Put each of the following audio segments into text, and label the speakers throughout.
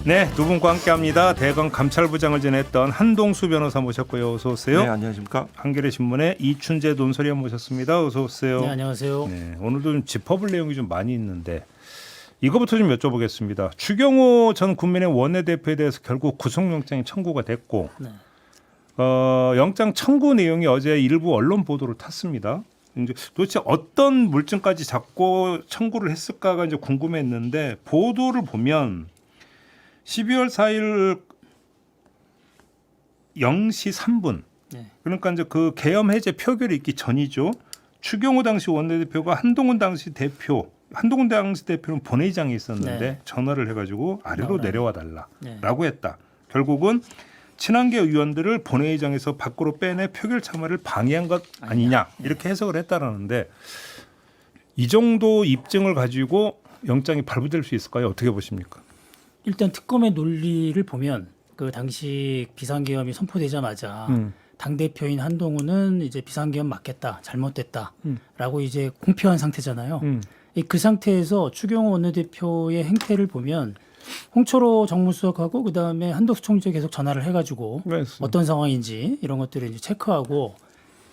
Speaker 1: 네, 두 분과 함께합니다. 대검 감찰부장을 지냈던 한동수 변호사 모셨고요. 어서 오세요.
Speaker 2: 네, 안녕하십니까.
Speaker 1: 한겨레 신문의 이춘재 논설위원 모셨습니다. 어서 오세요.
Speaker 3: 네, 안녕하세요.
Speaker 1: 네, 오늘도 좀 짚어볼 내용이 좀 많이 있는데 이거부터 좀 여쭤보겠습니다. 추경호 전 국민의 원내대표에 대해서 결국 구속영장이 청구가 됐고
Speaker 3: 네.
Speaker 1: 영장 청구 내용이 어제 일부 언론 보도를 탔습니다. 이제 도대체 어떤 물증까지 잡고 청구를 했을까가 이제 궁금했는데 보도를 보면 12월 4일 0시 3분
Speaker 3: 네.
Speaker 1: 그러니까 이제 그 계엄 해제 표결이 있기 전이죠. 추경호 당시 원내대표가 한동훈 당시 대표는 본회의장에 있었는데
Speaker 3: 네.
Speaker 1: 전화를 해가지고 아래로
Speaker 3: 나오나요?
Speaker 1: 내려와
Speaker 3: 네.
Speaker 1: 달라라고 했다. 결국은 친한계 의원들을 본회의장에서 밖으로 빼내 표결 참여를 방해한 것 아니냐 이렇게 해석을 했다라는데 이 정도 입증을 가지고 영장이 발부될 수 있을까요? 어떻게 보십니까?
Speaker 3: 일단 특검의 논리를 보면 그 당시 비상계엄이 선포되자마자 당 대표인 한동훈은 이제 비상계엄 맞겠다, 잘못됐다라고 이제 공표한 상태잖아요. 그 상태에서 추경호 원내대표의 행태를 보면 홍철호 정무수석하고 그 다음에 한덕수 총재 계속 전화를 해가지고 어떤 상황인지 이런 것들을 이제 체크하고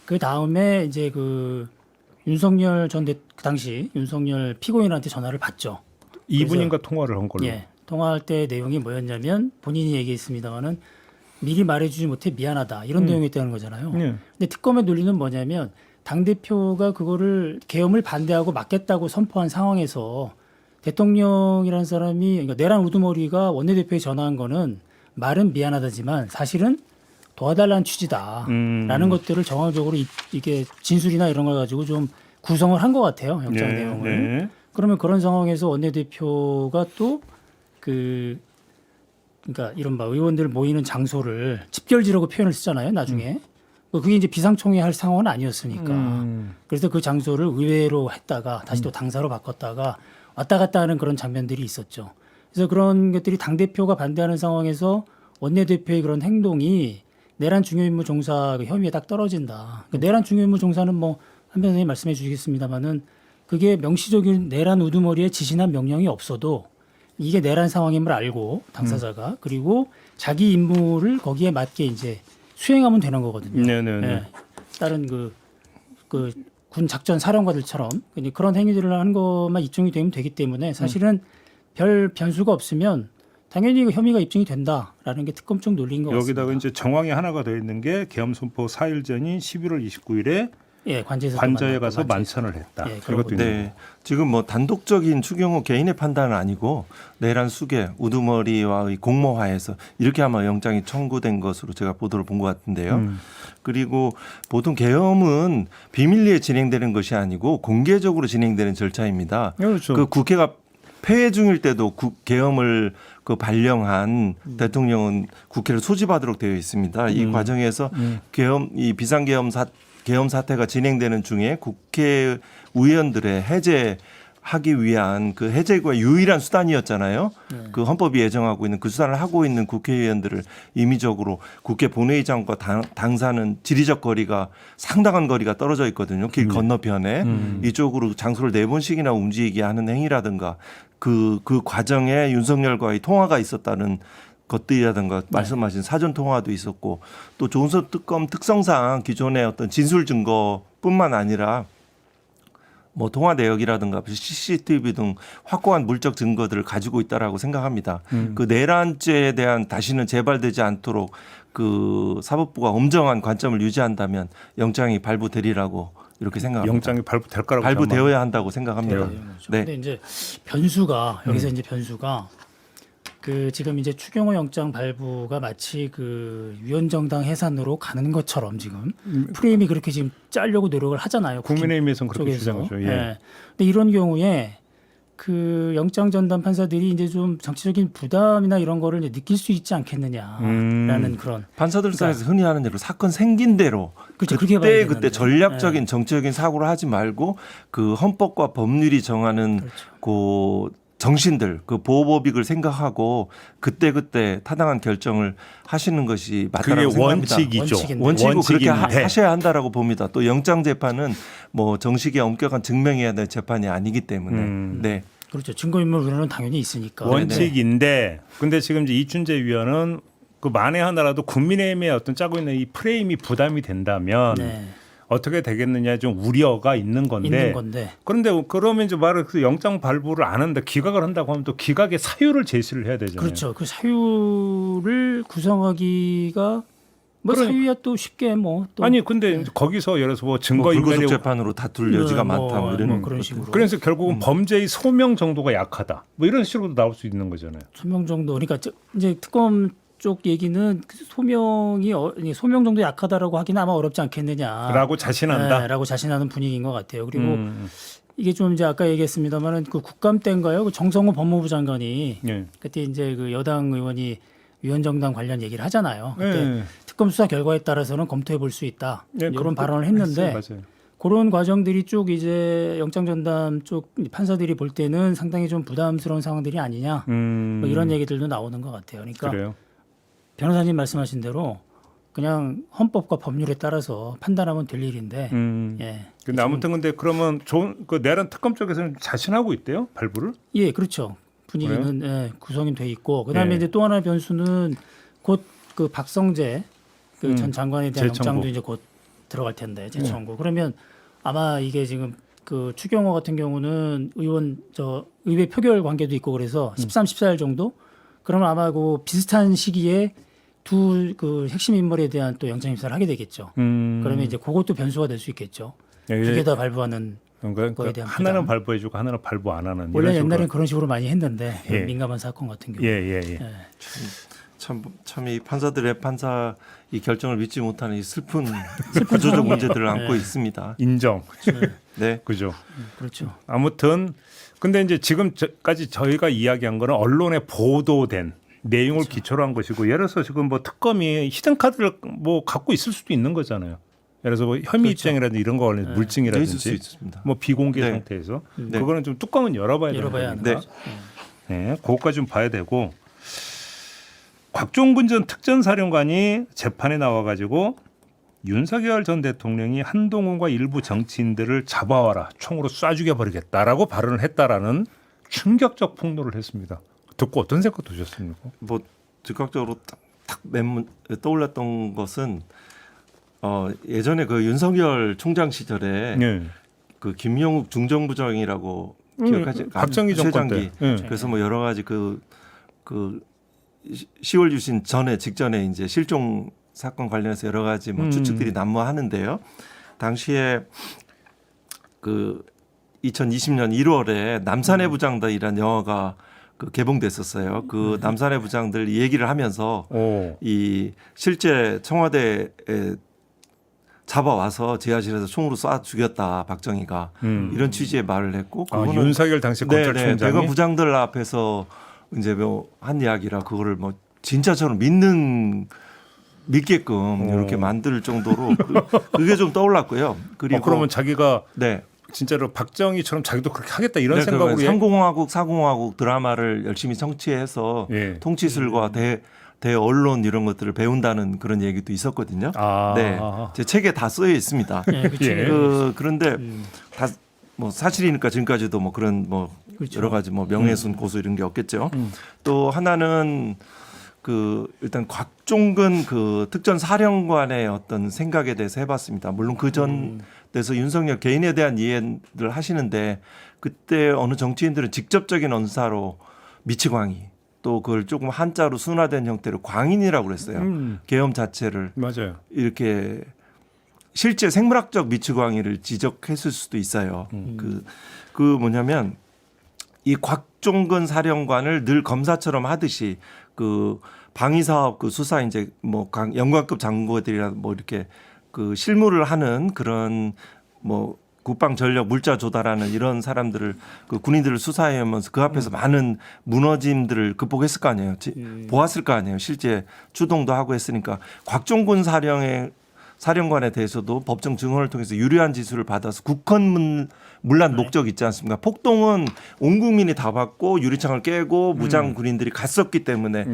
Speaker 3: 그 다음에 이제 그 윤석열 그 당시 윤석열 피고인한테 전화를 받죠.
Speaker 1: 이분인가 통화를 한 걸로.
Speaker 3: 예, 통화할 때 내용이 뭐였냐면 본인이 얘기했습니다만은 미리 말해주지 못해 미안하다 이런 내용이었다는 거잖아요.
Speaker 1: 예.
Speaker 3: 근데 특검의 논리는 뭐냐면 당 대표가 그거를 계엄을 반대하고 막겠다고 선포한 상황에서 대통령이라는 사람이 그러니까 내란 우두머리가 원내대표에 전화한 거는 말은 미안하다지만 사실은 도와달라는 취지다라는 것들을 정황적으로 이게 진술이나 이런 걸 가지고 좀 구성을 한 것 같아요. 영장 내용을.
Speaker 1: 네.
Speaker 3: 그러면 그런 상황에서 원내대표가 또 그러니까 이른바 의원들 모이는 장소를 집결지라고 표현을 쓰잖아요. 나중에. 그게 이제 비상총회 할 상황은 아니었으니까. 그래서 그 장소를 의회로 했다가 다시 또 당사로 바꿨다가 왔다 갔다 하는 그런 장면들이 있었죠. 그래서 그런 것들이 당대표가 반대하는 상황에서 원내대표의 그런 행동이 내란 중요임무 종사 그 혐의에 딱 떨어진다. 그 내란 중요임무 종사는 뭐 한 변호사님 말씀해 주시겠습니다만은 그게 명시적인 내란 우두머리에 지시나 명령이 없어도 이게 내란 상황임을 알고 당사자가 그리고 자기 임무를 거기에 맞게 이제 수행하면 되는 거거든요.
Speaker 1: 네네네.
Speaker 3: 예. 다른 그 군 작전 사령관들처럼 그런 행위들을 하는 것만 입증이 되면 되기 때문에 사실은 별 변수가 없으면 당연히 그 혐의가 입증이 된다라는 게 특검 쪽 논리인 것 같습니다.
Speaker 1: 여기다가 이제 정황이 하나가 더 있는 게 계엄 선포 4일 전인 11월 29일에
Speaker 3: 예,
Speaker 1: 관저에 가서 만찬을 했다.
Speaker 3: 예,
Speaker 1: 그것도 있는
Speaker 2: 네, 지금 뭐 단독적인 추경호 개인의 판단은 아니고 내란 수계 우두머리와의 공모하에서 이렇게 아마 영장이 청구된 것으로 제가 보도를 본 것 같은데요. 그리고 보통 계엄은 비밀리에 진행되는 것이 아니고 공개적으로 진행되는 절차입니다.
Speaker 1: 그렇죠.
Speaker 2: 그 국회가 폐회 중일 때도 계엄을 발령한 대통령은 국회를 소집하도록 되어 있습니다. 이 과정에서 이 비상계엄 계엄 사태가 진행되는 중에 국회의원들의 해제하기 위한 그 해제가 유일한 수단이었잖아요. 그 헌법이 예정하고 있는 그 수단을 하고 있는 국회의원들을 임의적으로 국회 본회의장과 당사는 지리적 거리가 상당한 거리가 떨어져 있거든요. 길 건너편에 이쪽으로 장소를 4번씩이나 움직이게 하는 행위라든가 그 과정에 윤석열과의 통화가 있었다는 것들이라든가 말씀하신 사전 통화도 있었고 또 조은석 특검 특성상 기존의 어떤 진술 증거뿐만 아니라 뭐 통화 내역이라든가 CCTV 등 확고한 물적 증거들을 가지고 있다라고 생각합니다. 그 내란죄에 대한 다시는 재발되지 않도록 그 사법부가 엄정한 관점을 유지한다면 영장이 발부되리라고 이렇게 생각합니다.
Speaker 1: 영장이 발부될 거라고
Speaker 2: 발부되어야 한다고 생각합니다.
Speaker 3: 네. 근데 이제 변수가 여기서 이제 변수가 그 지금 이제 추경호 영장 발부가 마치 그 위원정당 해산으로 가는 것처럼 지금 프레임이 그렇게 지금 짜려고 노력을 하잖아요.
Speaker 1: 국민의힘에서는 그렇게
Speaker 3: 쪽에서.
Speaker 1: 주장하죠. 예.
Speaker 3: 예. 근데 이런 경우에 그 영장 전담 판사들이 이제 좀 정치적인 부담이나 이런 거를 이제 느낄 수 있지 않겠느냐라는 그런
Speaker 2: 판사들 사이에서 흔히 하는 대로 사건 생긴 대로
Speaker 3: 그렇죠. 그렇게 봐야 되는데.
Speaker 2: 그때 전략적인 정치적인 사고를 하지 말고 그 헌법과 법률이 정하는 그 정신들 그 보호법익을 생각하고 그때 타당한 결정을 하시는 것이 맞다고 생각합니다.
Speaker 1: 원칙이죠.
Speaker 2: 원칙이고 그렇게
Speaker 1: 원칙인데.
Speaker 2: 하셔야 한다라고 봅니다. 또 영장 재판은 뭐 정식의 엄격한 증명해야 될 재판이 아니기 때문에 네.
Speaker 3: 그렇죠. 증거인멸 우려는 당연히 있으니까.
Speaker 1: 원칙인데 근데 지금 이제 이춘재 위원은 그 만에 하나라도 국민의힘에 어떤 짜고 있는 이 프레임이 부담이 된다면
Speaker 3: 네.
Speaker 1: 어떻게 되겠느냐 좀 우려가 있는 건데, 그런데 그러면 이제 말을 그 영장 발부를 안 한다 기각을 한다고 하면 또 기각의 사유를 제시를 해야 되잖아요.
Speaker 3: 그렇죠. 그 사유를 구성하기가 뭐 사유야 또 쉽게 뭐 또
Speaker 1: 아니 근데 거기서 예를 들어서 뭐 증거
Speaker 2: 불구속
Speaker 1: 인멸이
Speaker 2: 재판으로 다툴 여지가 많다 뭐 이런
Speaker 3: 그런 식으로.
Speaker 1: 그래서 결국은 범죄의 소명 정도가 약하다 뭐 이런 식으로도 나올 수 있는 거잖아요.
Speaker 3: 소명 정도 그러니까 이제 특검 쪽 얘기는 소명이 소명 정도 약하다라고 하기는 아마 어렵지 않겠느냐라고
Speaker 1: 자신한다.
Speaker 3: 네, 라고 자신하는 분위기인 것 같아요. 그리고 이게 좀 이제 아까 얘기했습니다만은 그 국감 때인가요? 그 정성호 법무부 장관이
Speaker 1: 예.
Speaker 3: 그때 이제 그 여당 의원이 위원정당 관련 얘기를 하잖아요. 그때
Speaker 1: 예.
Speaker 3: 특검 수사 결과에 따라서는 검토해 볼 수 있다.
Speaker 1: 예,
Speaker 3: 이런 발언을 했는데
Speaker 1: 맞아요.
Speaker 3: 그런 과정들이 쭉 이제 영장 전담 쪽 판사들이 볼 때는 상당히 좀 부담스러운 상황들이 아니냐. 뭐 이런 얘기들도 나오는 것 같아요. 그러니까
Speaker 1: 그래요.
Speaker 3: 변호사님 말씀하신 대로 그냥 헌법과 법률에 따라서 판단하면 될 일인데. 예.
Speaker 1: 근데 아무튼 근데 그러면 좋은 그 내란 특검 쪽에서는 자신하고 있대요 발부를?
Speaker 3: 예, 그렇죠. 분위기는 예, 구성이 돼 있고 그다음에
Speaker 1: 예.
Speaker 3: 이제 또 하나의 변수는 곧 그 박성재 그 전 장관에 대한
Speaker 1: 재청구.
Speaker 3: 영장도 이제 곧 들어갈 텐데 재청구. 그러면 아마 이게 지금 그 추경호 같은 경우는 의회 표결 관계도 있고 그래서 13, 14일 정도. 그러면 아마 그 비슷한 시기에 두 그 핵심 인물에 대한 또 영장 입사를 하게 되겠죠. 그러면 이제 그것도 변수가 될 수 있겠죠. 두 개 다 발부하는 거에 대한
Speaker 1: 하나는
Speaker 3: 부담.
Speaker 1: 발부해주고 하나는 발부 안 하는.
Speaker 3: 원래
Speaker 1: 이런
Speaker 3: 옛날엔
Speaker 1: 식으로.
Speaker 3: 그런 식으로 많이 했는데
Speaker 1: 예.
Speaker 3: 민감한 사건 같은 경우.
Speaker 1: 예.
Speaker 2: 참 이 판사들의 판사 이 결정을 믿지 못하는 이 슬픈 구조적 문제들을 안고 있습니다.
Speaker 1: 인정.
Speaker 2: 네.
Speaker 1: 그죠.
Speaker 3: 그렇죠.
Speaker 1: 아무튼 근데 이제 지금까지 저희가 이야기한 거는 언론에 보도된 내용을 기초로 한 것이고 예를 들어서 지금 뭐 특검이 히든 카드를 뭐 갖고 있을 수도 있는 거잖아요. 예를 들어서 뭐 혐의 입증이라든지 이런 거 관련
Speaker 2: 있을 수
Speaker 1: 물증이라든지
Speaker 2: 있습니다.
Speaker 1: 뭐 비공개
Speaker 2: 네.
Speaker 1: 상태에서
Speaker 2: 네.
Speaker 1: 그거는 좀 뚜껑은 열어봐야
Speaker 3: 하는
Speaker 2: 네.
Speaker 3: 거죠.
Speaker 1: 네, 그것까지 좀 봐야 되고 곽종근 전 특전사령관이 재판에 나와가지고 윤석열 전 대통령이 한동훈과 일부 정치인들을 잡아와라 총으로 쏴 죽여버리겠다라고 발언을 했다라는 충격적 폭로를 했습니다. 듣고 어떤 생각 드셨습니까?
Speaker 2: 뭐 즉각적으로 딱 떠올랐던 것은 예전에 그 윤석열 총장 시절에
Speaker 1: 네.
Speaker 2: 그 김용욱 중정부장이라고 기억하지?
Speaker 1: 박정희 정권 때. 네.
Speaker 2: 그래서 뭐 여러 가지 그 10월 유신 직전에 이제 실종 사건 관련해서 여러 가지 뭐 추측들이 난무하는데요. 당시에 그 2020년 1월에 남산의 부장들이라는 영화가 그 개봉됐었어요. 그 남산의 부장들 얘기를 하면서 이 실제 청와대에 잡아와서 지하실에서 총으로 쏴 죽였다 박정희가 이런 취지의 말을 했고 그거는
Speaker 1: 윤석열 당시 검찰총장이
Speaker 2: 대검 부장들 앞에서 이제 뭐 한 이야기라 그거를 뭐 진짜처럼 믿게끔 이렇게 만들 정도로 그게 좀 떠올랐고요. 그리고
Speaker 1: 그러면 자기가
Speaker 2: 네.
Speaker 1: 진짜로 박정희처럼 자기도 그렇게 하겠다 이런
Speaker 2: 네,
Speaker 1: 생각으로
Speaker 2: 3공화국 4공화국 드라마를 열심히 성취해서
Speaker 1: 예.
Speaker 2: 통치술과 대언론 이런 것들을 배운다는 그런 얘기도 있었거든요. 네, 제 책에 다 쓰여 있습니다.
Speaker 3: 네, 그렇죠.
Speaker 1: 예.
Speaker 2: 그런데 다 뭐 사실이니까 지금까지도 뭐 그런 뭐
Speaker 3: 그렇죠.
Speaker 2: 여러 가지 뭐 명예훼손 고소 이런 게 없겠죠. 또 하나는 그 일단 곽종근 그 특전 사령관의 어떤 생각에 대해서 해봤습니다. 물론 그 전에서 윤석열 개인에 대한 이해를 하시는데 그때 어느 정치인들은 직접적인 언사로 미치광이 또 그걸 조금 한자로 순화된 형태로 광인이라고 그랬어요. 계엄 자체를
Speaker 1: 맞아요.
Speaker 2: 이렇게 실제 생물학적 미치광이를 지적했을 수도 있어요. 그 뭐냐면 이 곽종근 사령관을 늘 검사처럼 하듯이 그 방위사업 그 수사 이제 뭐 영관급 장관들이나 뭐 이렇게 그 실무를 하는 그런 뭐 국방 전력 물자 조달하는 이런 사람들을 그 군인들을 수사하면서 그 앞에서 많은 무너짐들을 극복했을 거 아니에요. 보았을 거 아니에요. 실제 추동도 하고 했으니까 곽종근 사령관에 대해서도 법정 증언을 통해서 유리한 지수를 받아서 국헌문란 목적 있지 않습니까? 폭동은 온 국민이 다 받고 유리창을 깨고 무장 군인들이 갔었기 때문에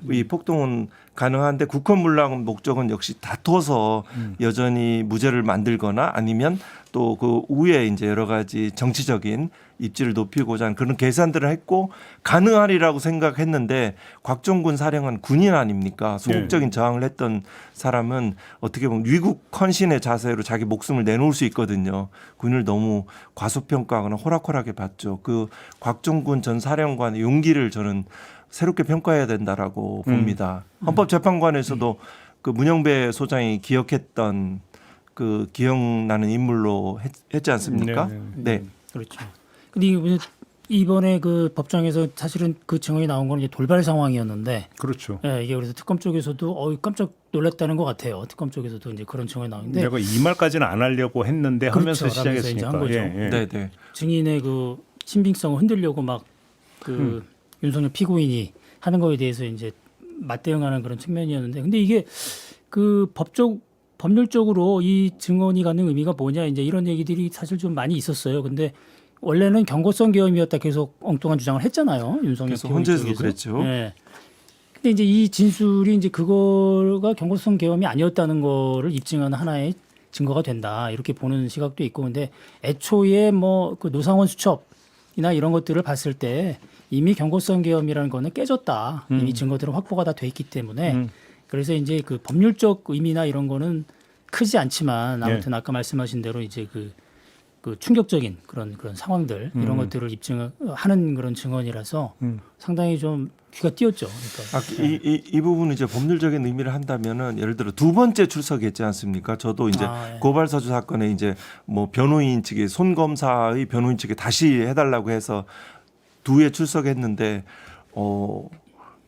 Speaker 2: 이 폭동은 가능한데 국헌문란 목적은 역시 다퉈서 여전히 무죄를 만들거나 아니면 또 그 후에 이제 여러 가지 정치적인 입지를 높이고자 하는 그런 계산들을 했고 가능하리라고 생각했는데 곽종군 사령관 군인 아닙니까? 소극적인 저항을 했던 사람은 어떻게 보면 위국 헌신의 자세로 자기 목숨을 내놓을 수 있거든요. 군을 너무 과소평가하거나 호락호락해 봤죠. 그 곽종군 전 사령관의 용기를 저는 새롭게 평가해야 된다라고 봅니다. 헌법재판관에서도 그 문영배 소장이 기억했던 그 기억나는 인물로 했지 않습니까? 네.
Speaker 3: 그렇죠. 근데 이번에 그 법정에서 사실은 그 증언이 나온 건 이제 돌발 상황이었는데,
Speaker 1: 그렇죠.
Speaker 3: 예, 이게 그래서 특검 쪽에서도 깜짝 놀랐다는 것 같아요. 특검 쪽에서도 이제 그런 증언이 나오는데,
Speaker 1: 내가 이 말까지는 안 하려고 했는데 하면서
Speaker 3: 그렇죠. 하면서 이제 한
Speaker 1: 시작했으니까.
Speaker 3: 거죠.
Speaker 2: 네, 네.
Speaker 3: 증인의 그 신빙성을 흔들려고 막 그 윤석열 피고인이 하는 거에 대해서 이제 맞대응하는 그런 측면이었는데, 근데 이게 그 법률적으로 이 증언이 갖는 의미가 뭐냐 이제 이런 얘기들이 사실 좀 많이 있었어요. 근데 원래는 경고성 계엄이었다 계속 엉뚱한 주장을 했잖아요. 윤석열
Speaker 2: 그래서
Speaker 3: 피고인
Speaker 2: 헌재에서도
Speaker 3: 쪽에서.
Speaker 2: 그랬죠.
Speaker 3: 네. 근데 이제 이 진술이 이제 그거가 경고성 계엄이 아니었다는 거를 입증하는 하나의 증거가 된다 이렇게 보는 시각도 있고, 근데 애초에 뭐 그 노상원 수첩이나 이런 것들을 봤을 때 이미 경고성 계엄이라는 거는 깨졌다. 이미 증거들은 확보가 다 돼 있기 때문에 그래서 이제 그 법률적 의미나 이런 거는 크지 않지만 아무튼 아까 말씀하신 대로 이제 그 충격적인 그런 상황들 이런 것들을 입증하는 그런 증언이라서 상당히 좀 귀가 띄었죠. 그러니까
Speaker 2: 이 부분은 이제 법률적인 의미를 한다면은 예를 들어 두 번째 출석했지 않습니까? 저도 이제
Speaker 3: 예.
Speaker 2: 고발사주 사건에 이제 뭐 변호인 측이 손 검사의 변호인 측에 다시 해달라고 해서 두 회 출석했는데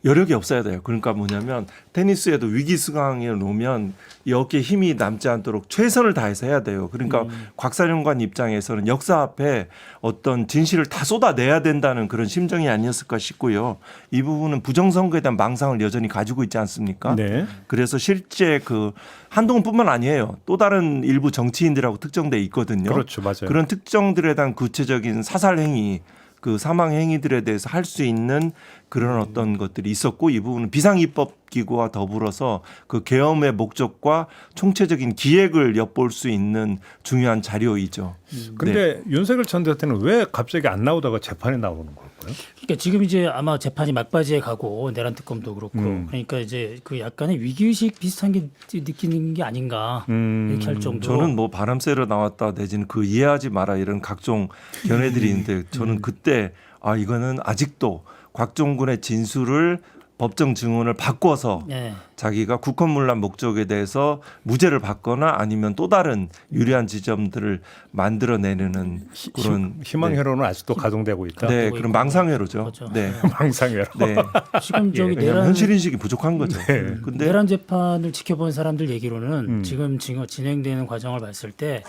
Speaker 2: 여력이 없어야 돼요. 그러니까 뭐냐면 테니스에도 위기 상황에 놓으면 이 어깨에 힘이 남지 않도록 최선을 다해서 해야 돼요. 그러니까 곽 사령관 입장에서는 역사 앞에 어떤 진실을 다 쏟아내야 된다는 그런 심정이 아니었을까 싶고요. 이 부분은 부정선거에 대한 망상을 여전히 가지고 있지 않습니까?
Speaker 1: 네.
Speaker 2: 그래서 실제 그 한동훈뿐만 아니에요. 또 다른 일부 정치인들하고 특정돼 있거든요.
Speaker 1: 그렇죠, 맞아요.
Speaker 2: 그런 특정들에 대한 구체적인 사살 행위, 그 사망 행위들에 대해서 할 수 있는 그런 어떤 것들이 있었고, 이 부분은 비상입법기구와 더불어서 그 계엄의 목적과 총체적인 기획을 엿볼 수 있는 중요한 자료이죠.
Speaker 1: 근데 윤석열 전 대통령은 왜 갑자기 안 나오다가 재판에 나오는 걸까요?
Speaker 3: 그러니까 지금 이제 아마 재판이 막바지에 가고 내란 특검도 그렇고 그러니까 이제 그 약간의 위기의식 비슷한 게 느끼는 게 아닌가 이렇게 할 정도.
Speaker 2: 저는 뭐 바람 쐬러 나왔다 내지는 그 이해하지 마라 이런 각종 견해들이 있는데 저는 그때 이거는 아직도 곽종군의 진술을 법정 증언을 바꿔서
Speaker 3: 네.
Speaker 2: 자기가 국헌문란 목적에 대해서 무죄를 받거나 아니면 또 다른 유리한 지점들을 만들어내는 그런
Speaker 1: 희망회로는 아직도 가동되고 있다.
Speaker 2: 네,
Speaker 3: 되고
Speaker 2: 그런
Speaker 3: 있고.
Speaker 2: 망상회로죠.
Speaker 3: 그렇죠.
Speaker 2: 네,
Speaker 1: 망상회로.
Speaker 2: 네.
Speaker 3: 지금 저기
Speaker 2: 왜냐하면
Speaker 3: 내란
Speaker 2: 현실 인식이 부족한 거죠.
Speaker 1: 네.
Speaker 2: 근데
Speaker 3: 내란 재판을 지켜본 사람들 얘기로는 지금 진행되는 과정을 봤을 때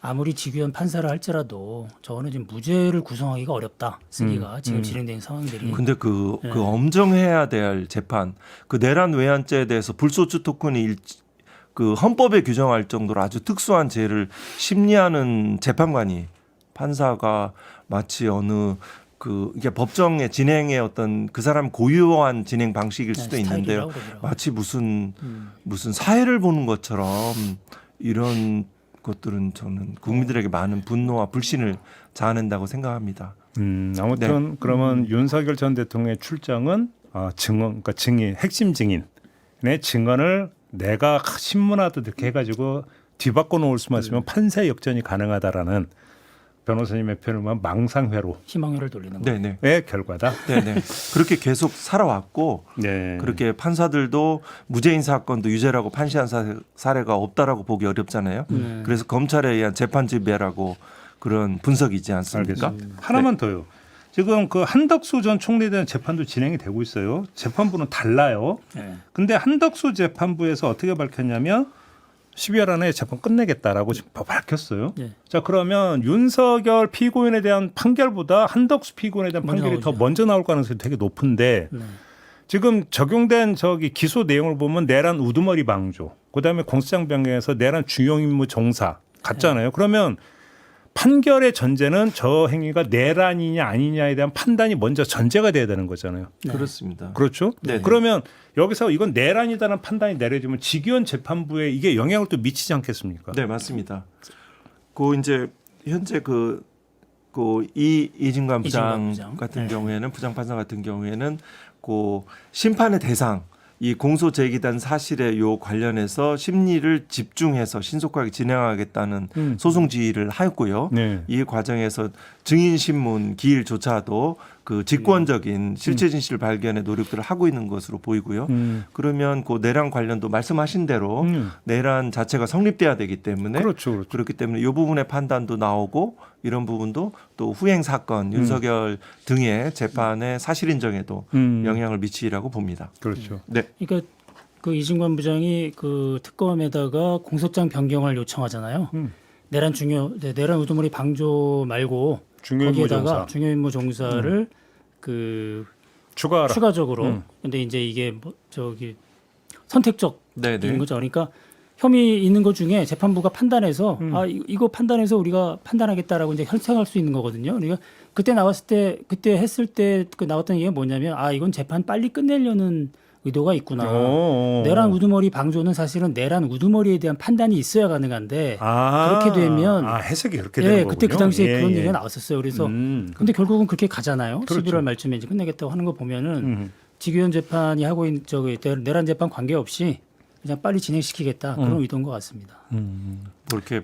Speaker 3: 아무리 직위원 판사를 할지라도 저거는 지금 무죄를 구성하기가 어렵다. 쓰기가 지금 진행되는 상황들이.
Speaker 2: 근데 그 엄정해야 될 재판, 그 내란 외환죄에 대해서 불소추 토큰이 그 헌법에 규정할 정도로 아주 특수한 죄를 심리하는 재판관이 판사가 마치 어느 이게 법정의 진행의 어떤 그 사람 고유한 진행 방식일 수도 있는데요. 마치 무슨 사회를 보는 것처럼 이런 것들은 저는 국민들에게 많은 분노와 불신을 자아낸다고 생각합니다.
Speaker 1: 아무튼 그러면 윤석열 전 대통령의 출장은 증언, 그러니까 증인, 핵심 증인의 증언을 내가 신문하듯 이렇게 해가지고 뒤바꿔 놓을 수만 있으면 판세 역전이 가능하다라는 변호사님의 표현을 망상회로.
Speaker 3: 희망회를 돌리는 거.
Speaker 2: 네네.
Speaker 1: 의 결과다.
Speaker 2: 네네. 그렇게 계속 살아왔고
Speaker 1: 네.
Speaker 2: 그렇게 판사들도 무죄인 사건도 유죄라고 판시한 사례가 없다라고 보기 어렵잖아요. 그래서 검찰에 의한 재판 지배라고 그런 분석이 있지 않습니까?
Speaker 1: 알겠습니다. 하나만 더요. 지금 그 한덕수 전 총리에 대한 재판도 진행이 되고 있어요. 재판부는 달라요.
Speaker 3: 네.
Speaker 1: 근데 한덕수 재판부에서 어떻게 밝혔냐면 12월 안에 재판 끝내겠다라고 지금 밝혔어요.
Speaker 3: 네.
Speaker 1: 자, 그러면 윤석열 피고인에 대한 판결보다 한덕수 피고인에 대한
Speaker 3: 먼저
Speaker 1: 판결이 더
Speaker 3: 나오죠.
Speaker 1: 먼저 나올 가능성이 되게 높은데 지금 적용된 기소 내용을 보면 내란 우두머리 방조, 그다음에 공소장 변경에서 내란 중용 임무 종사 같잖아요. 그러면 판결의 전제는 저 행위가 내란이냐 아니냐에 대한 판단이 먼저 전제가 돼야 되는 거잖아요.
Speaker 2: 그렇습니다.
Speaker 1: 그렇죠?
Speaker 2: 네네.
Speaker 1: 그러면 여기서 이건 내란이다는 판단이 내려지면 직위원 재판부에 이게 영향을 또 미치지 않겠습니까?
Speaker 2: 네, 맞습니다. 그 이제 현재 이진관 부장
Speaker 3: 부장.
Speaker 2: 같은
Speaker 3: 네.
Speaker 2: 경우에는 부장판사 같은 경우에는 그 심판의 대상 이 공소 제기된 사실에 요 관련해서 심리를 집중해서 신속하게 진행하겠다는 소송 지휘를 하였고요.
Speaker 1: 네.
Speaker 2: 이 과정에서 증인 신문 기일조차도 그 직권적인 실체 진실 발견의 노력들을 하고 있는 것으로 보이고요. 그러면 그 내란 관련도 말씀하신 대로 내란 자체가 성립돼야 되기 때문에
Speaker 1: 그렇죠.
Speaker 2: 그렇기 때문에 이 부분의 판단도 나오고 이런 부분도 또 후행 사건 윤석열 등의 재판의 사실 인정에도 영향을 미치리라고 봅니다.
Speaker 1: 그렇죠.
Speaker 2: 네.
Speaker 3: 그러니까 그 이진관 부장이 그 특검에다가 공소장 변경을 요청하잖아요. 내란 우두머리 방조 말고 거기에다가
Speaker 1: 중요임무종사
Speaker 3: 중요임무 종사를 그
Speaker 1: 추가하라.
Speaker 3: 추가적으로. 근데 이제 이게 뭐 저기 선택적인
Speaker 2: 네네.
Speaker 3: 거죠. 그러니까 혐의 있는 것 중에 재판부가 판단해서 아 이거 판단해서 우리가 판단하겠다라고 이제 결정할 수 있는 거거든요. 그러니까 그때 나왔을 때 그때 했을 때 그 나왔던 얘기가 뭐냐면 아 이건 재판 빨리 끝내려는 의도가 있구나. 내란 우두머리 방조는 사실은 내란 우두머리에 대한 판단이 있어야 가능한데 그렇게 되면
Speaker 1: 해석이 그렇게 되는 거군요.
Speaker 3: 그때 그 당시에
Speaker 1: 예,
Speaker 3: 그런
Speaker 1: 예.
Speaker 3: 얘기가 나왔었어요. 그래서 근데 결국은 그렇게 가잖아요.
Speaker 1: 그렇죠.
Speaker 3: 11월 말쯤에 이제 끝내겠다고 하는 거 보면은 직위원 재판이 하고 있는 저기 내란 재판 관계없이 그냥 빨리 진행시키겠다 그런 의도인 것 같습니다.
Speaker 2: 뭐 이렇게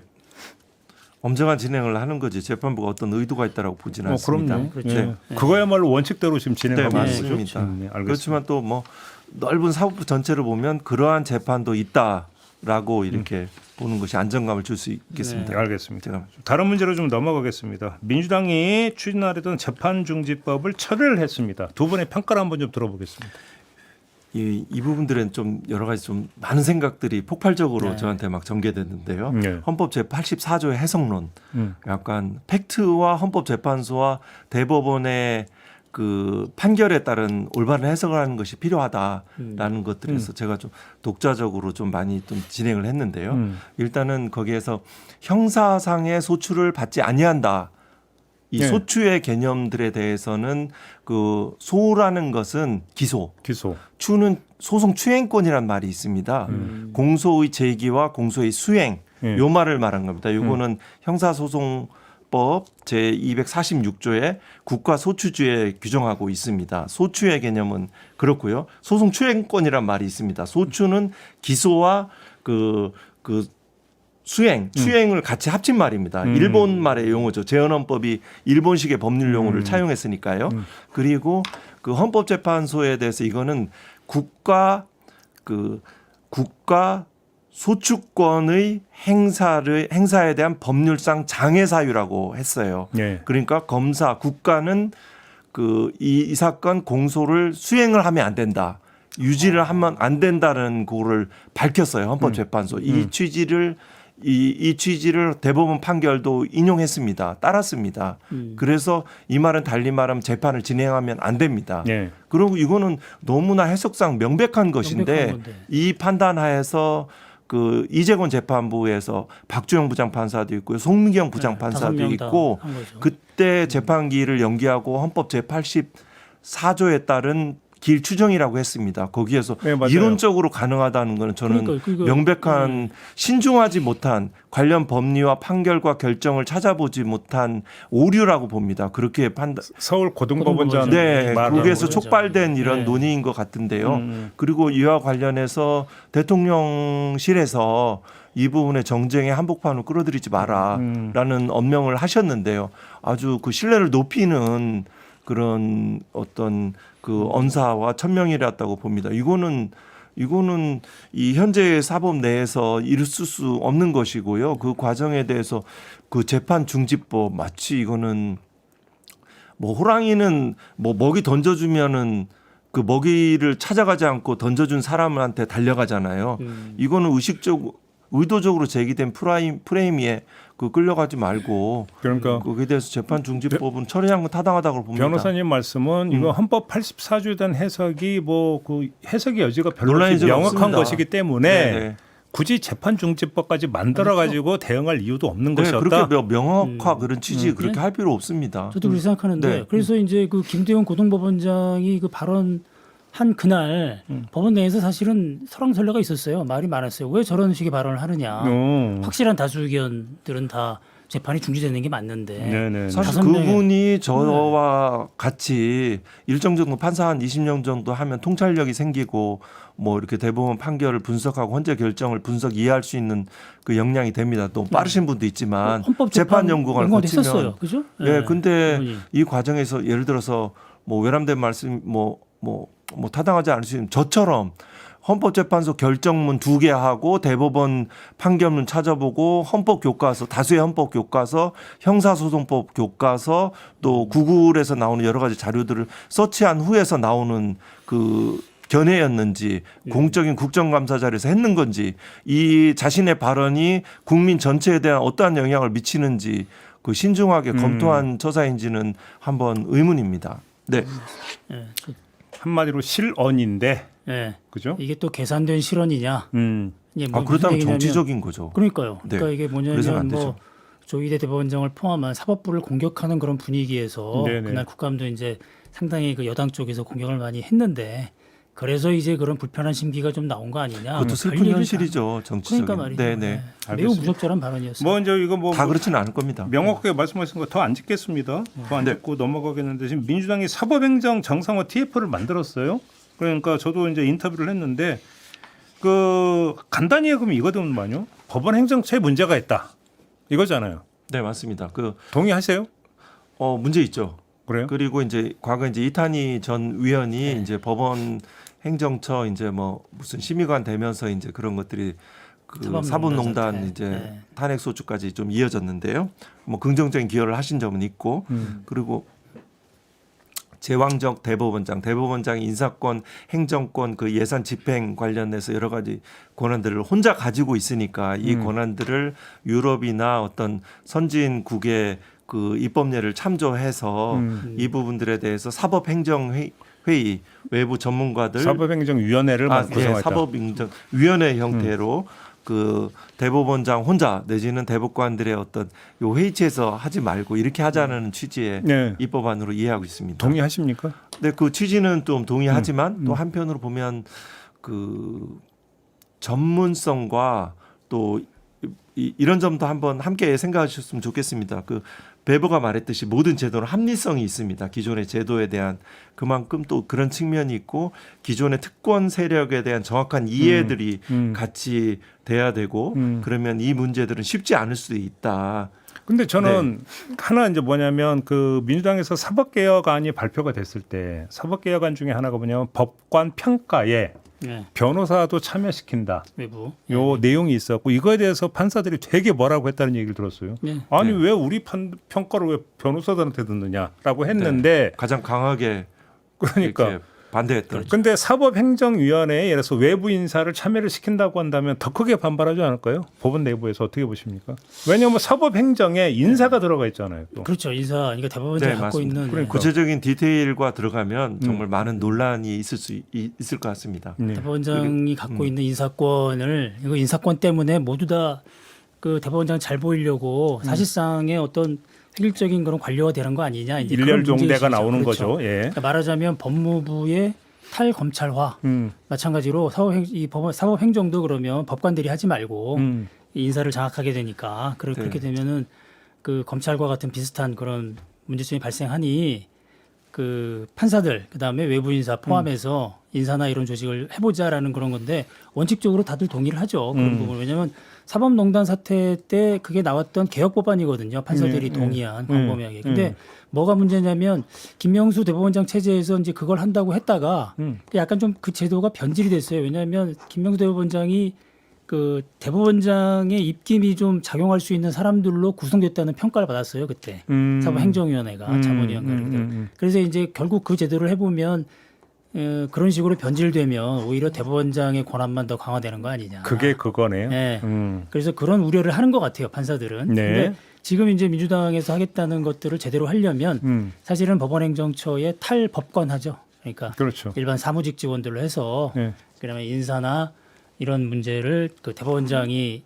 Speaker 2: 엄정한 진행을 하는 거지 재판부가 어떤 의도가 있다라고 보지는 않습니다.
Speaker 1: 그럼요.
Speaker 3: 그렇죠.
Speaker 1: 예. 그거야말로 원칙대로 지금 진행하고
Speaker 2: 네,
Speaker 1: 있는 거죠.
Speaker 2: 맞습니다.
Speaker 1: 알겠습니다.
Speaker 2: 그렇지만 또 뭐 넓은 사법부 전체를 보면 그러한 재판도 있다라고 이렇게 보는 것이 안정감을 줄 수 있겠습니다.
Speaker 1: 네, 알겠습니다.
Speaker 2: 제가
Speaker 1: 다른 문제로 좀 넘어가겠습니다. 민주당이 추진하려던 재판중지법을 철회를 했습니다. 두 분의 평가를 한번 좀 들어보겠습니다.
Speaker 2: 이 부분들은 좀 여러 가지 좀 많은 생각들이 폭발적으로 저한테 막 전개됐는데요.
Speaker 1: 네.
Speaker 2: 헌법 제84조의 해석론, 약간 팩트와 헌법재판소와 대법원의 그 판결에 따른 올바른 해석을 하는 것이 필요하다라는 것들에서 제가 좀 독자적으로 좀 많이 좀 진행을 했는데요. 일단은 거기에서 형사상의 소추를 받지 아니한다. 이
Speaker 1: 네.
Speaker 2: 소추의 개념들에 대해서는 그 소라는 것은 기소, 추는 소송 추행권이란 말이 있습니다. 공소의 제기와 공소의 수행 요 말을 말한 겁니다. 요거는 형사소송법 제246조에 국가소추주에 규정하고 있습니다. 소추의 개념은 그렇고요. 소송 추행권이란 말이 있습니다. 소추는 기소와 그 추행을 같이 합친 말입니다. 일본 말의 용어죠. 재헌헌법이 일본식의 법률 용어를 차용했으니까요. 그리고 그 헌법재판소에 대해서 이거는 국가 소추권의 행사에 대한 법률상 장애 사유라고 했어요.
Speaker 1: 네.
Speaker 2: 그러니까 국가는 이 사건 공소를 수행을 하면 안 된다. 유지를 하면 안 된다는 거를 밝혔어요. 헌법재판소. 이 취지를 대법원 판결도 인용했습니다. 따랐습니다. 그래서 이 말은 달리 말하면 재판을 진행하면 안 됩니다.
Speaker 1: 네.
Speaker 2: 그리고 이거는 너무나 해석상 명백한 것인데 이 판단하에서 그 이재권 재판부에서 박주영 부장판사도 있고요. 송민경 부장판사도 있고 그때 재판기를 연기하고 헌법 제84조에 따른 길 추정이라고 했습니다. 거기에서
Speaker 1: 네, 맞아요.
Speaker 2: 이론적으로 가능하다는 것은 저는
Speaker 3: 그러니까
Speaker 2: 명백한 신중하지 못한 관련 법리와 판결과 결정을 찾아보지 못한 오류라고 봅니다. 그렇게
Speaker 1: 서울 고등법원장
Speaker 2: 네,
Speaker 1: 말하는
Speaker 2: 거기에서
Speaker 1: 거죠.
Speaker 2: 촉발된 이런
Speaker 3: 네.
Speaker 2: 논의인 것 같은데요. 그리고 이와 관련해서 대통령실에서 이 부분의 정쟁의 한복판으로 끌어들이지 마라라는 엄명을 하셨는데요. 아주 그 신뢰를 높이는 그런 어떤 그 언사와 천명이었다고 봅니다. 이거는 이 현재 사법 내에서 있을 수 없는 것이고요. 그 과정에 대해서 그 재판 중지법 마치 이거는 뭐 호랑이는 뭐 먹이 던져주면은 그 먹이를 찾아가지 않고 던져준 사람한테 달려가잖아요. 이거는 의도적으로 제기된 프레임에 끌려가지 말고
Speaker 1: 그러니까
Speaker 2: 거기에 대해서 재판 중지법은 처리한 건 타당하다고 봅니다.
Speaker 1: 변호사님 말씀은 이거 헌법 84조에 대한 해석이 뭐 그 해석의 여지가 별로
Speaker 2: 논란이
Speaker 1: 없이
Speaker 2: 좀
Speaker 1: 명확한
Speaker 2: 없습니다.
Speaker 1: 것이기 때문에
Speaker 2: 네네.
Speaker 1: 굳이 재판 중지법까지 만들어 가지고 대응할 이유도 없는
Speaker 2: 네,
Speaker 1: 것이었다.
Speaker 2: 그렇게 명확화 그런 취지 그렇게 할 필요 없습니다.
Speaker 3: 저도 그렇게 생각하는데
Speaker 2: 네.
Speaker 3: 그래서 이제 그 김대현 고등법원장이 그 발언한 그날 법원 내에서 사실은 설왕설래가 있었어요. 말이 많았어요. 왜 저런 식의 발언을 하느냐. 확실한 다수 의견들은 다 재판이 중지되는 게 맞는데
Speaker 1: 네네.
Speaker 2: 사실
Speaker 3: 다섯 명의-
Speaker 2: 그분이 저와 같이 일정 정도 판사 한 20년 정도 하면 통찰력이 생기고 뭐 이렇게 대법원 판결을 분석하고 헌재 결정을 분석 이해할 수 있는 그 역량이 됩니다. 또 빠르신 분도 있지만 재판연구관을
Speaker 3: 연구원도
Speaker 2: 거치면
Speaker 3: 했었어요, 그죠?
Speaker 2: 예, 근데
Speaker 3: 그분이.
Speaker 2: 이 과정에서 예를 들어서 뭐 외람된 말씀 뭐 타당하지 않을 수 있는 저처럼 헌법재판소 결정문 2개 하고 대법원 판결문 찾아보고 헌법교과서 다수의 헌법교과서 형사소송법 교과서 또 구글에서 나오는 여러 가지 자료들을 서치한 후에서 나오는 그 견해였는지 공적인 국정감사 자리에서 했는 건지 이 자신의 발언이 국민 전체에 대한 어떠한 영향을 미치는지 그 신중하게 검토한 처사인지는 한번 의문입니다. 네.
Speaker 3: 예,
Speaker 1: 한마디로 실언인데
Speaker 3: 예.
Speaker 1: 그죠?
Speaker 3: 이게 또 계산된 실언이냐? 이게
Speaker 2: 아,
Speaker 3: 무슨
Speaker 2: 그렇다면
Speaker 3: 얘기냐면-
Speaker 2: 정치적인 거죠.
Speaker 3: 그러니까요.
Speaker 2: 네.
Speaker 3: 그러니까 이게
Speaker 2: 그래서는 안
Speaker 3: 뭐냐면
Speaker 2: 되죠.
Speaker 3: 뭐 조희대 대법원장을 포함한 사법부를 공격하는 그런 분위기에서
Speaker 1: 네네.
Speaker 3: 그날 국감도 이제 상당히 그 여당 쪽에서 공격을 많이 했는데 그래서 이제 그런 불편한 심기가 좀 나온 거 아니냐?
Speaker 2: 그것도
Speaker 3: 별
Speaker 2: 슬픈
Speaker 3: 얘기를
Speaker 2: 현실이죠. 정치적인.
Speaker 3: 그러니까 말이죠.
Speaker 2: 네네.
Speaker 3: 네. 매우
Speaker 1: 알겠습니다.
Speaker 3: 무적절한 발언이었어요.
Speaker 1: 뭐 이제 이거 뭐
Speaker 2: 다 그렇지는 않을 겁니다.
Speaker 1: 명확하게 말씀하신 거 더 안 짓겠습니다. 더 안
Speaker 2: 네.
Speaker 1: 짓고 넘어가겠는데 지금 민주당이 사법행정 정상화 TF를 만들었어요. 그러니까 저도 이제 인터뷰를 했는데 그 간단히 그러면 이거든만요. 법원 행정처에 문제가 있다. 이거잖아요.
Speaker 2: 네, 맞습니다. 그
Speaker 1: 동의하세요?
Speaker 2: 문제 있죠.
Speaker 1: 그래요?
Speaker 2: 그리고 이제 과거 이제 이탄희 전 위원이
Speaker 3: 네.
Speaker 2: 이제 법원 행정처 이제 뭐 무슨 심의관 되면서 이제 그런 것들이 그
Speaker 3: 사법농단
Speaker 2: 사법농단
Speaker 3: 사태.
Speaker 2: 이제
Speaker 3: 네.
Speaker 2: 탄핵 소추까지 좀 이어졌는데요. 뭐 긍정적인 기여를 하신 점은 있고 그리고 제왕적 대법원장 인사권, 행정권, 그 예산 집행 관련해서 여러 가지 권한들을 혼자 가지고 있으니까 이 권한들을 유럽이나 어떤 선진국의 그 입법례를 참조해서 이 부분들에 대해서 사법행정회의 외부 전문가들
Speaker 1: 사법행정위원회를 구성했다.
Speaker 2: 사법행정위원회 형태로 그 대법원장 혼자 내지는 대법관들의 어떤 요 회의체에서 하지 말고 이렇게 하자는 취지의
Speaker 1: 네.
Speaker 2: 입법안으로 이해하고 있습니다.
Speaker 1: 동의하십니까?
Speaker 2: 네, 그 취지는 좀 동의하지만 또 한편으로 보면 그 전문성과 또 이런 점도 한번 함께 생각해 주셨으면 좋겠습니다. 그 베버가 말했듯이 모든 제도는 합리성이 있습니다. 기존의 제도에 대한 그만큼 또 그런 측면이 있고 기존의 특권 세력에 대한 정확한 이해들이 같이 돼야 되고 그러면 이 문제들은 쉽지 않을 수도 있다.
Speaker 1: 근데 저는 하나 이제 뭐냐면 그 민주당에서 사법개혁안이 발표가 됐을 때 사법개혁안 중에 하나가 뭐냐면 법관 평가에
Speaker 3: 네.
Speaker 1: 변호사도 참여시킨다.
Speaker 3: 외부.
Speaker 1: 요 내용이 있었고 이거에 대해서 판사들이 되게 뭐라고 했다는 얘기를 들었어요.
Speaker 3: 네.
Speaker 1: 아니 왜 우리 평가를 왜 변호사들한테 듣느냐라고 했는데
Speaker 2: 가장 강하게
Speaker 1: 그러니까
Speaker 2: 이렇게 반대했던.
Speaker 1: 근데 사법행정위원회에 예를 들어서 외부 인사를 참여를 시킨다고 한다면 더 크게 반발하지 않을까요? 법원 내부에서 어떻게 보십니까? 왜냐하면 사법행정에 인사가 들어가 있잖아요. 또.
Speaker 3: 그렇죠. 인사, 그러니까 대법원장이
Speaker 2: 네,
Speaker 3: 갖고
Speaker 2: 맞습니다.
Speaker 3: 있는
Speaker 1: 그러니까.
Speaker 2: 구체적인 디테일과 들어가면 정말 많은 논란이 있을 것 같습니다.
Speaker 1: 네.
Speaker 3: 대법원장이 갖고 있는 인사권을 이거 인사권 때문에 모두 다 그 대법원장 잘 보이려고 사실상의 어떤 획일적인 그런 관료가 되는 거 아니냐 이제 그런
Speaker 1: 일렬종대가
Speaker 3: 문제의식이죠.
Speaker 1: 나오는
Speaker 3: 그렇죠.
Speaker 1: 거죠. 예.
Speaker 3: 그러니까 말하자면 법무부의 탈검찰화 마찬가지로 사법행정도 그러면 법관들이 하지 말고 인사를 장악하게 되니까 그렇게 되면은 그 검찰과 같은 비슷한 그런 문제점이 발생하니 그 판사들 그다음에 외부 인사 포함해서 인사나 이런 조직을 해보자라는 그런 건데 원칙적으로 다들 동의를 하죠. 그런 부분 왜냐하면 사법농단 사태 때 그게 나왔던 개혁 법안이거든요. 판사들이 동의한 광범위하게. 근데 뭐가 문제냐면 김명수 대법원장 체제에서 이제 그걸 한다고 했다가 약간 좀 그 제도가 변질이 됐어요. 왜냐하면 김명수 대법원장이 그 대법원장의 입김이 좀 작용할 수 있는 사람들로 구성됐다는 평가를 받았어요. 그때 사법행정위원회가 자문위원회가. 그래서 이제 결국 그 제도를 해보면 그런 식으로 변질되면 오히려 대법원장의 권한만 더 강화되는 거 아니냐.
Speaker 1: 그게 그거네요.
Speaker 3: 네. 그래서 그런 우려를 하는 것 같아요. 판사들은.
Speaker 1: 네.
Speaker 3: 근데 지금 이제 민주당에서 하겠다는 것들을 제대로 하려면 사실은 법원행정처의 탈법관하죠. 그러니까
Speaker 1: 그렇죠.
Speaker 3: 일반 사무직 직원들로 해서
Speaker 1: 네.
Speaker 3: 그러면 인사나 이런 문제를 그 대법원장이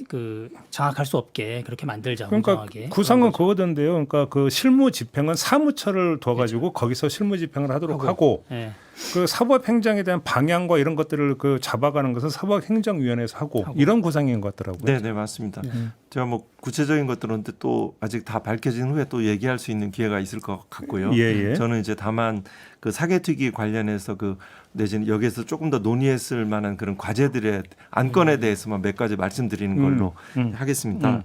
Speaker 3: 그 장악할 수 없게 그렇게 만들자.
Speaker 1: 그러니까
Speaker 3: 공정하게.
Speaker 1: 구상은 그거던데요. 그러니까 그 실무 집행은 사무처를 둬가지고 거기서 실무 집행을 하도록 하고
Speaker 3: 네.
Speaker 1: 그 사법행정에 대한 방향과 이런 것들을 그 잡아가는 것은 사법행정위원회에서 하고 이런 구상인 것 같더라고요.
Speaker 2: 네, 네 맞습니다. 제가 뭐 구체적인 것들은 또 아직 다 밝혀진 후에 또 얘기할 수 있는 기회가 있을 것 같고요.
Speaker 1: 예, 예.
Speaker 2: 저는 이제 다만 그 사개특위 관련해서 그 내지는 여기에서 조금 더 논의했을 만한 그런 과제들의 안건에 대해서만 몇 가지 말씀드리는 걸로 하겠습니다.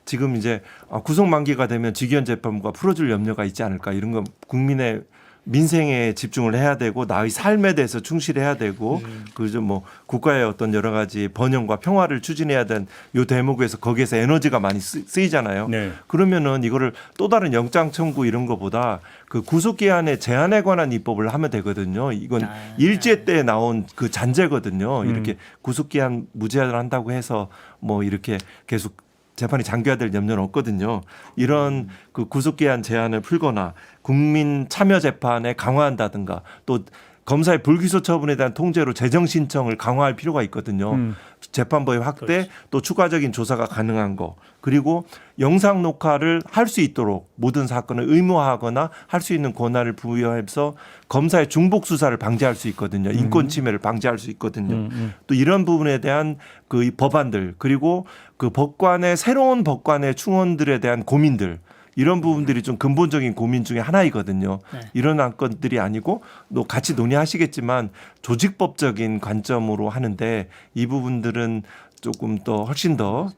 Speaker 2: 지금 이제 구속 만기가 되면 직위원 재판부가 풀어줄 염려가 있지 않을까 이런 건 국민의 민생에 집중을 해야 되고 나의 삶에 대해서 충실해야 되고 그저 뭐 국가의 어떤 여러 가지 번영과 평화를 추진해야 되는 요 대목에서 거기에서 에너지가 많이 쓰이잖아요.
Speaker 1: 네.
Speaker 2: 그러면은 이거를 또 다른 영장 청구 이런 거보다 그 구속 기한의 제한에 관한 입법을 하면 되거든요. 이건 일제 때 나온 그 잔재거든요. 이렇게 구속 기한 무제한을 한다고 해서 뭐 이렇게 계속 재판이 장기화될 염려는 없거든요. 이런 그 구속기한 제한을 풀거나 국민 참여 재판에 강화한다든가 또 검사의 불기소 처분에 대한 통제로 재정 신청을 강화할 필요가 있거든요. 재판부의 확대
Speaker 3: 그렇지.
Speaker 2: 또 추가적인 조사가 가능한 거 그리고 영상 녹화를 할 수 있도록 모든 사건을 의무화하거나 할 수 있는 권한을 부여해서 검사의 중복 수사를 방지할 수 있거든요. 인권 침해를 방지할 수 있거든요. 또 이런 부분에 대한 그 법안들 그리고 그 법관의 새로운 법관의 충원들에 대한 고민들 이런 부분들이 좀 근본적인 고민 중에 하나이거든요.
Speaker 3: 네.
Speaker 2: 이런 안건들이 아니고 또 같이 논의하시겠지만 조직법적인 관점으로 하는데 이 부분들은 조금 더 훨씬 더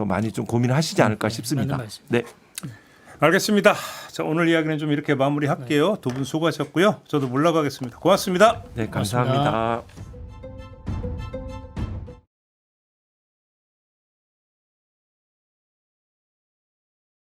Speaker 2: 많이 좀 고민하시지 않을까 싶습니다.
Speaker 3: 맞는 말씀.
Speaker 2: 네.
Speaker 1: 알겠습니다. 자, 오늘 이야기는 좀 이렇게 마무리할게요. 두 분 수고하셨고요. 저도 물러가겠습니다. 고맙습니다.
Speaker 2: 네, 감사합니다.